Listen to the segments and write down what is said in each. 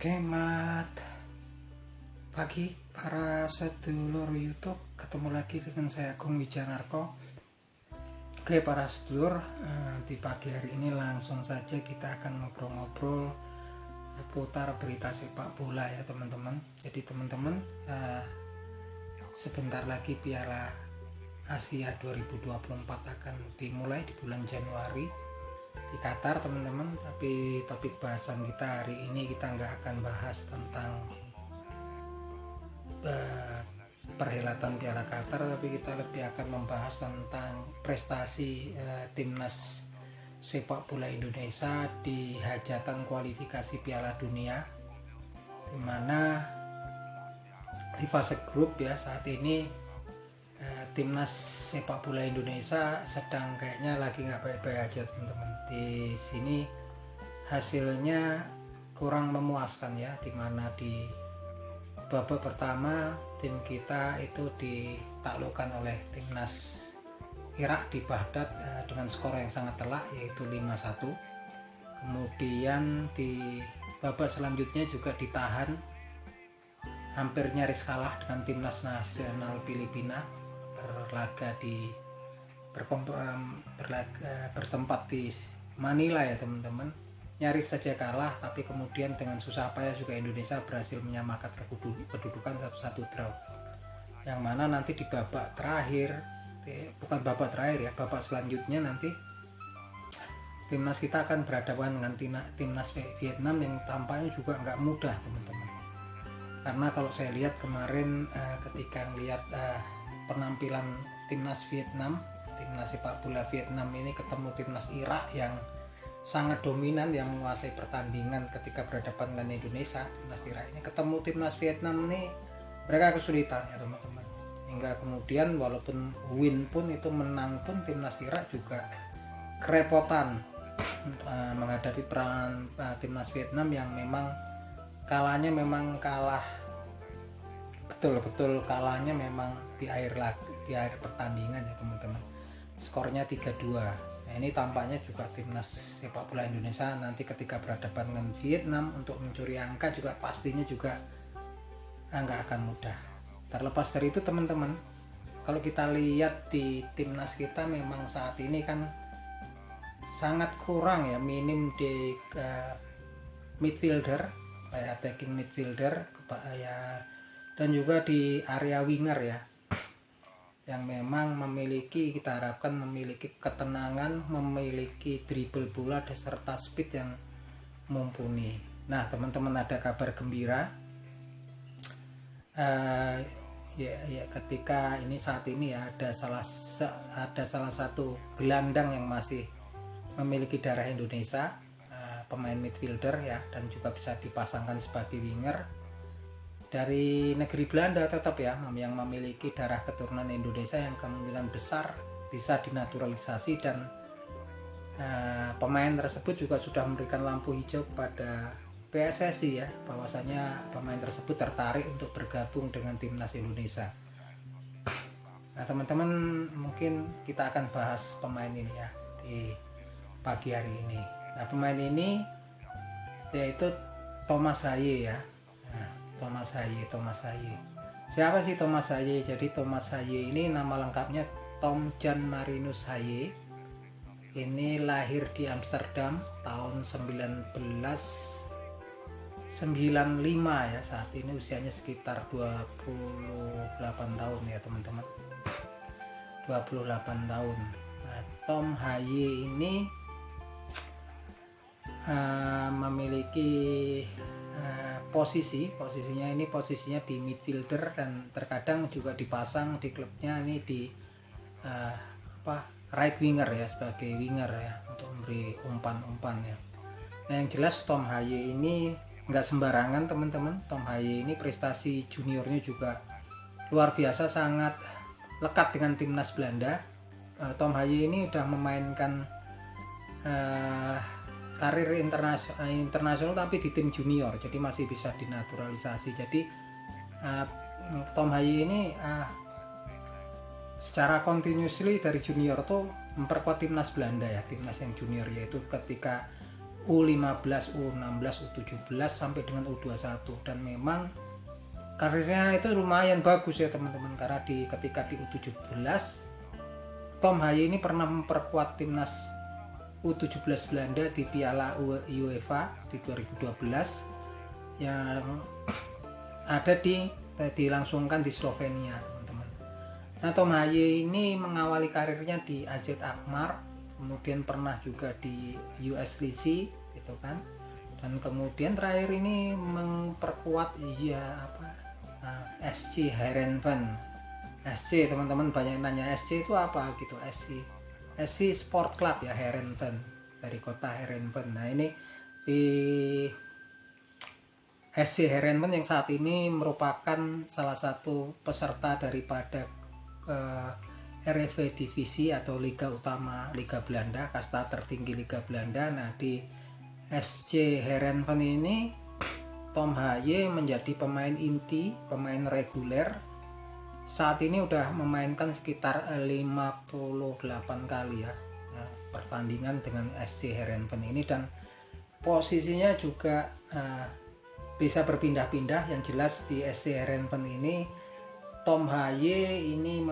Selamat pagi para sedulur YouTube, ketemu lagi dengan saya Agung Wijanarko. Oke para sedulur, di pagi hari ini langsung saja kita akan ngobrol-ngobrol putar berita sepak bola ya teman-teman. Jadi teman-teman, sebentar lagi Piala Asia 2024 akan dimulai di bulan Januari di Qatar teman-teman. Tapi topik bahasan kita hari ini kita nggak akan bahas tentang perhelatan Piala Qatar, tapi kita lebih akan membahas tentang prestasi timnas sepak bola Indonesia di hajatan kualifikasi Piala Dunia, dimana di fase grup ya saat ini timnas sepak bola Indonesia sedang kayaknya lagi nggak baik-baik aja teman-teman. Di sini hasilnya kurang memuaskan ya, dimana di babak pertama tim kita itu ditaklukkan oleh timnas Irak di Baghdad dengan skor yang sangat telak yaitu 5-1. Kemudian di babak selanjutnya juga ditahan, hampir nyaris kalah dengan timnas nasional Filipina berlaga bertempat di Manila ya teman-teman. Nyaris saja kalah, tapi kemudian dengan susah payah juga Indonesia berhasil menyamakan kedudukan 1-1 draw, yang mana nanti di babak terakhir, bukan babak terakhir ya, babak selanjutnya nanti timnas kita akan berhadapan dengan timnas Vietnam yang tampaknya juga nggak mudah teman-teman. Karena kalau saya lihat kemarin ketika melihat penampilan timnas Vietnam, timnas sepak bola Vietnam ini ketemu timnas Irak yang sangat dominan, yang menguasai pertandingan ketika berhadapan dengan Indonesia. Timnas Irak ini ketemu timnas Vietnam ini mereka kesulitan ya teman-teman, hingga kemudian walaupun win pun, itu menang pun, timnas Irak juga kerepotan menghadapi peran timnas Vietnam yang memang kalahnya memang kalah betul-betul, kalahnya memang di akhir pertandingan ya teman-teman. Skornya 3-2. Nah, ini tampaknya juga timnas sepak bola Indonesia nanti ketika berhadapan dengan Vietnam untuk mencuri angka juga pastinya juga nggak akan mudah. Terlepas dari itu teman-teman, kalau kita lihat di timnas kita memang saat ini kan sangat kurang ya, minim di midfielder, attacking midfielder ya, dan juga di area winger ya, yang memang kita harapkan memiliki ketenangan, memiliki dribble bola serta speed yang mumpuni. Nah teman-teman, ada kabar gembira ya ketika ini saat ini ya ada salah satu gelandang yang masih memiliki darah Indonesia, pemain midfielder ya, dan juga bisa dipasangkan sebagai winger dari negeri Belanda tetap ya, yang memiliki darah keturunan Indonesia, yang kemungkinan besar bisa dinaturalisasi, dan pemain tersebut juga sudah memberikan lampu hijau kepada PSSI ya, bahwasanya pemain tersebut tertarik untuk bergabung dengan timnas Indonesia. Nah teman-teman, mungkin kita akan bahas pemain ini ya di pagi hari ini. Nah pemain ini yaitu Thomas Haye ya. Thomas Haye. Siapa sih Thomas Haye? Jadi Thomas Haye ini nama lengkapnya Tom Jan Marinus Haye. Ini lahir di Amsterdam tahun 1995 ya. Saat ini usianya sekitar 28 tahun ya teman-teman. 28 tahun. Nah, Tom Haye ini memiliki posisinya di midfielder, dan terkadang juga dipasang di klubnya ini di right winger ya, sebagai winger ya, untuk memberi umpan-umpan ya. Nah, yang jelas Tom Haye ini nggak sembarangan teman-teman. Tom Haye ini prestasi juniornya juga luar biasa, sangat lekat dengan timnas Belanda. Tom Haye ini udah memainkan karir internasional tapi di tim junior, jadi masih bisa dinaturalisasi. Jadi Tom Haye ini secara continuously dari junior tuh memperkuat timnas Belanda ya, timnas yang junior, yaitu ketika U15, U16, U17 sampai dengan U21, dan memang karirnya itu lumayan bagus ya teman-teman, karena ketika di U17 Tom Haye ini pernah memperkuat timnas U17 Belanda di Piala UEFA di 2012 yang ada dilangsungkan di Slovenia, teman-teman. Nah, Tom Haye ini mengawali karirnya di AZ Alkmaar, kemudian pernah juga di US Leeds gitu kan, dan kemudian terakhir ini memperkuat SC Heerenveen. SC, teman-teman banyak nanya SC itu apa gitu. SC Sport Club ya, Heerenveen, dari kota Heerenveen. Nah, ini di SC Heerenveen yang saat ini merupakan salah satu peserta daripada RFV Divisi atau Liga Utama Liga Belanda, kasta tertinggi Liga Belanda. Nah, di SC Heerenveen ini Tom Haye menjadi pemain inti, pemain reguler. Saat ini udah memainkan sekitar 58 kali ya pertandingan dengan SC Heerenveen ini, dan posisinya juga bisa berpindah-pindah. Yang jelas di SC Heerenveen ini Tom Haye ini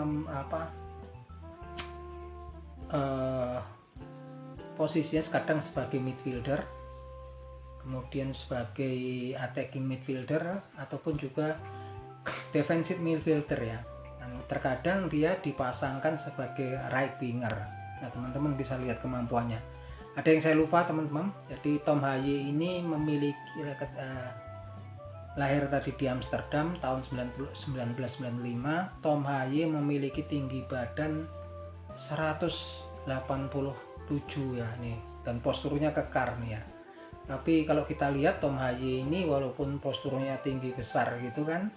posisinya kadang sebagai midfielder, kemudian sebagai attacking midfielder, ataupun juga defensive midfielder ya. Dan terkadang dia dipasangkan sebagai right winger. Nah, teman-teman bisa lihat kemampuannya. Ada yang saya lupa, teman-teman. Jadi Tom Haye ini memiliki lahir tadi di Amsterdam tahun 1995. Tom Haye memiliki tinggi badan 187 ya nih, dan posturnya kekar nih ya. Tapi kalau kita lihat Tom Haye ini walaupun posturnya tinggi besar gitu kan,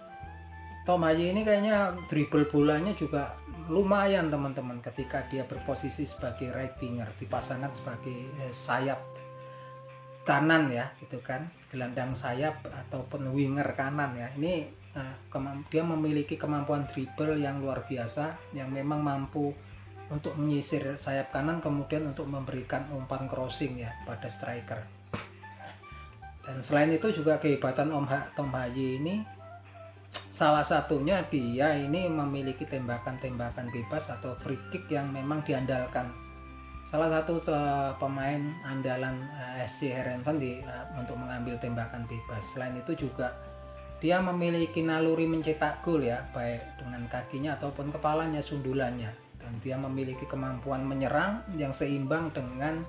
Tom Haye ini kayaknya dribble bolanya juga lumayan, teman-teman, ketika dia berposisi sebagai right winger, dipasangkan sebagai sayap kanan ya gitu kan, gelandang sayap ataupun winger kanan ya. Ini dia memiliki kemampuan dribble yang luar biasa, yang memang mampu untuk menyisir sayap kanan kemudian untuk memberikan umpan crossing ya pada striker. Dan selain itu juga kehebatan Tom Haye ini salah satunya dia ini memiliki tembakan-tembakan bebas atau free kick yang memang diandalkan. Salah satu pemain andalan SC Heerenveen untuk mengambil tembakan bebas. Selain itu juga dia memiliki naluri mencetak gol ya, baik dengan kakinya ataupun kepalanya, sundulannya. Dan dia memiliki kemampuan menyerang yang seimbang dengan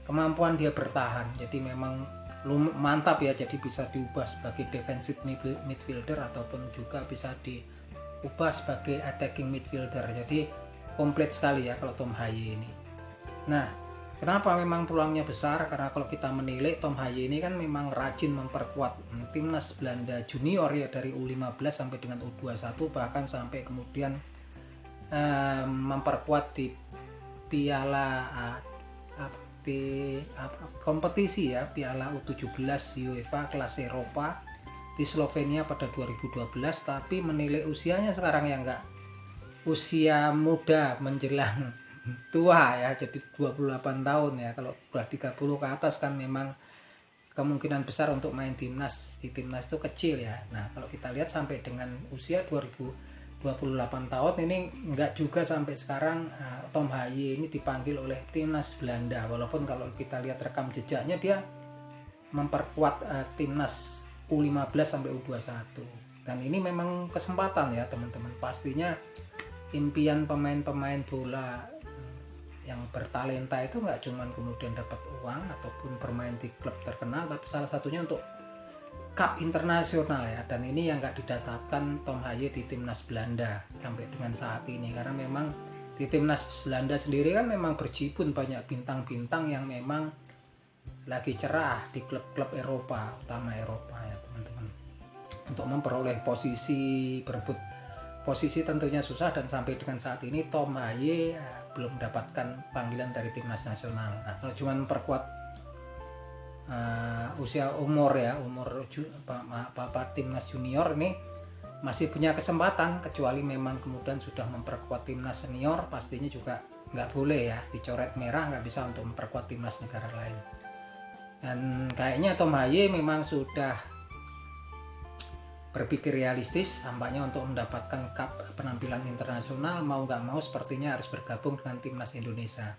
kemampuan dia bertahan. Jadi memang mantap ya, jadi bisa diubah sebagai defensive midfielder ataupun juga bisa diubah sebagai attacking midfielder. Jadi komplit sekali ya kalau Tom Haye ini. Nah, kenapa memang peluangnya besar? Karena kalau kita menilai Tom Haye ini kan memang rajin memperkuat timnas Belanda junior ya, dari U15 sampai dengan U21, bahkan sampai kemudian memperkuat di piala kompetisi ya, Piala U17 UEFA kelas Eropa di Slovenia pada 2012. Tapi menilai usianya sekarang ya enggak usia muda menjelang tua ya, jadi 28 tahun ya. Kalau udah 30 ke atas kan memang kemungkinan besar untuk main timnas di timnas itu kecil ya. Nah, kalau kita lihat sampai dengan usia 28 tahun ini enggak juga sampai sekarang Tom Haye ini dipanggil oleh timnas Belanda, walaupun kalau kita lihat rekam jejaknya dia memperkuat timnas U15 sampai U21. Dan ini memang kesempatan ya teman-teman. Pastinya impian pemain-pemain bola yang bertalenta itu nggak cuma kemudian dapat uang ataupun bermain di klub terkenal, tapi salah satunya untuk cup internasional ya. Dan ini yang nggak didatapkan Tom Haye di timnas Belanda sampai dengan saat ini, karena memang di timnas Belanda sendiri kan memang berjibun banyak bintang-bintang yang memang lagi cerah di klub-klub Eropa, utama Eropa ya teman-teman. Untuk memperoleh posisi, berebut posisi tentunya susah, dan sampai dengan saat ini Tom Haye belum mendapatkan panggilan dari timnas nasional. Nah, kalau cuma memperkuat usia umur timnas junior ini masih punya kesempatan, kecuali memang kemudian sudah memperkuat timnas senior, pastinya juga nggak boleh ya dicoret merah, nggak bisa untuk memperkuat timnas negara lain. Dan kayaknya Tom Haye memang sudah berpikir realistis tampaknya untuk mendapatkan cup penampilan internasional, mau nggak mau sepertinya harus bergabung dengan timnas Indonesia.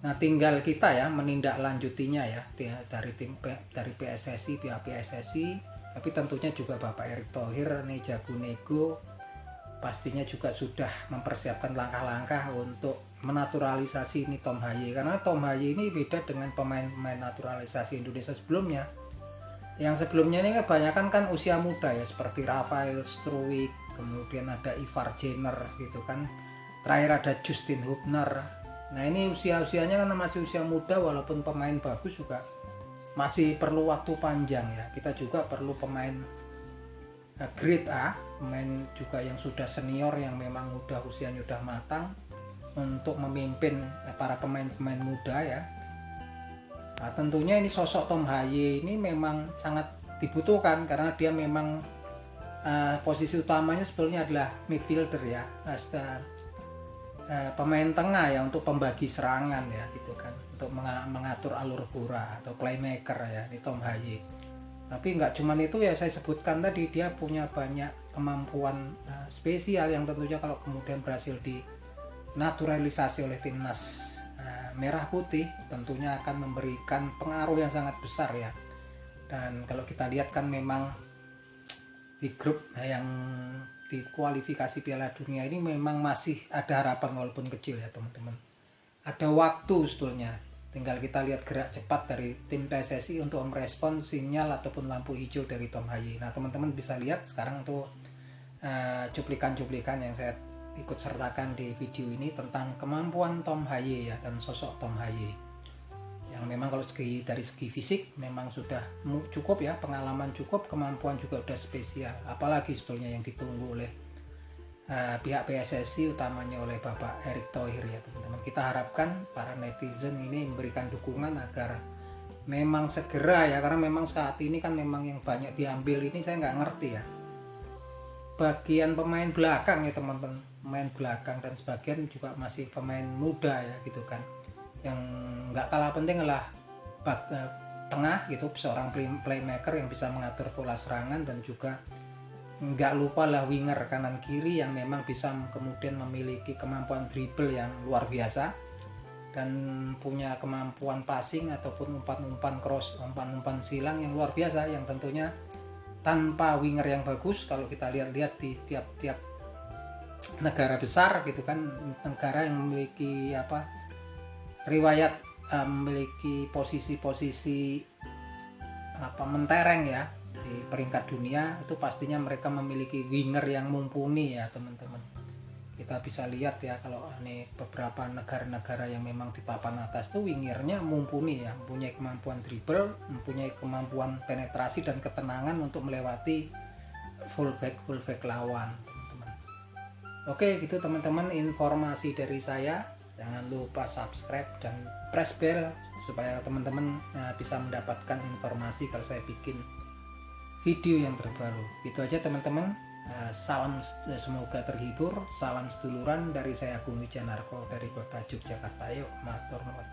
Nah, tinggal kita ya menindaklanjutinya ya dari PSSI, pihak PSSI, tapi tentunya juga Bapak Erick Thohir nih jago nego, pastinya juga sudah mempersiapkan langkah-langkah untuk menaturalisasi ini Tom Haye, karena Tom Haye ini beda dengan pemain-pemain naturalisasi Indonesia sebelumnya. Yang sebelumnya ini kebanyakan kan usia muda ya, seperti Rafael Struwik, kemudian ada Ivar Jenner gitu kan, terakhir ada Justin Hubner. Nah ini usianya kan masih usia muda, walaupun pemain bagus juga masih perlu waktu panjang ya. Kita juga perlu pemain grade A, pemain juga yang sudah senior, yang memang usianya udah matang untuk memimpin para pemain-pemain muda ya. Nah, tentunya ini sosok Tom Haye ini memang sangat dibutuhkan karena dia memang posisi utamanya sebetulnya adalah midfielder ya, pemain tengah ya, untuk pembagi serangan ya gitu kan, untuk mengatur alur bola atau playmaker ya, ini Tom Haye. Tapi nggak cuman itu ya, saya sebutkan tadi dia punya banyak kemampuan spesial yang tentunya kalau kemudian berhasil dinaturalisasi oleh timnas merah putih tentunya akan memberikan pengaruh yang sangat besar ya. Dan kalau kita lihat kan memang di grup yang di kualifikasi Piala Dunia ini memang masih ada harapan walaupun kecil ya teman-teman. Ada waktu sebetulnya, tinggal kita lihat gerak cepat dari tim PSSI untuk merespon sinyal ataupun lampu hijau dari Tom Haye. Nah teman-teman bisa lihat sekarang tuh cuplikan-cuplikan yang saya ikut sertakan di video ini tentang kemampuan Tom Haye ya, dan sosok Tom Haye yang memang kalau dari segi fisik memang sudah cukup ya, pengalaman cukup, kemampuan juga udah spesial. Apalagi sebetulnya yang ditunggu oleh pihak PSSI, utamanya oleh Bapak Erick Thohir ya teman-teman. Kita harapkan para netizen ini memberikan dukungan agar memang segera ya, karena memang saat ini kan memang yang banyak diambil ini saya nggak ngerti ya, bagian pemain belakang ya teman-teman, pemain belakang, dan sebagian juga masih pemain muda ya gitu kan. Yang nggak kalah penting adalah tengah gitu, seorang playmaker yang bisa mengatur pola serangan, dan juga nggak lupa lah winger kanan kiri yang memang bisa kemudian memiliki kemampuan dribble yang luar biasa dan punya kemampuan passing ataupun umpan-umpan cross, umpan-umpan silang yang luar biasa, yang tentunya tanpa winger yang bagus, kalau kita lihat-lihat di tiap-tiap negara besar gitu kan, negara yang memiliki riwayat memiliki posisi-posisi mentereng ya di peringkat dunia, itu pastinya mereka memiliki winger yang mumpuni ya teman-teman. Kita bisa lihat ya, kalau ini beberapa negara-negara yang memang di papan atas tuh wingernya mumpuni ya, mempunyai kemampuan dribble, mempunyai kemampuan penetrasi dan ketenangan untuk melewati fullback lawan teman-teman. Oke gitu teman-teman, informasi dari saya. Jangan lupa subscribe dan press bell supaya teman-teman bisa mendapatkan informasi kalau saya bikin video yang terbaru. Itu aja teman-teman. Salam, semoga terhibur. Salam seduluran dari saya Agung Wijanarko dari kota Yogyakarta. Yuk matur nuwun.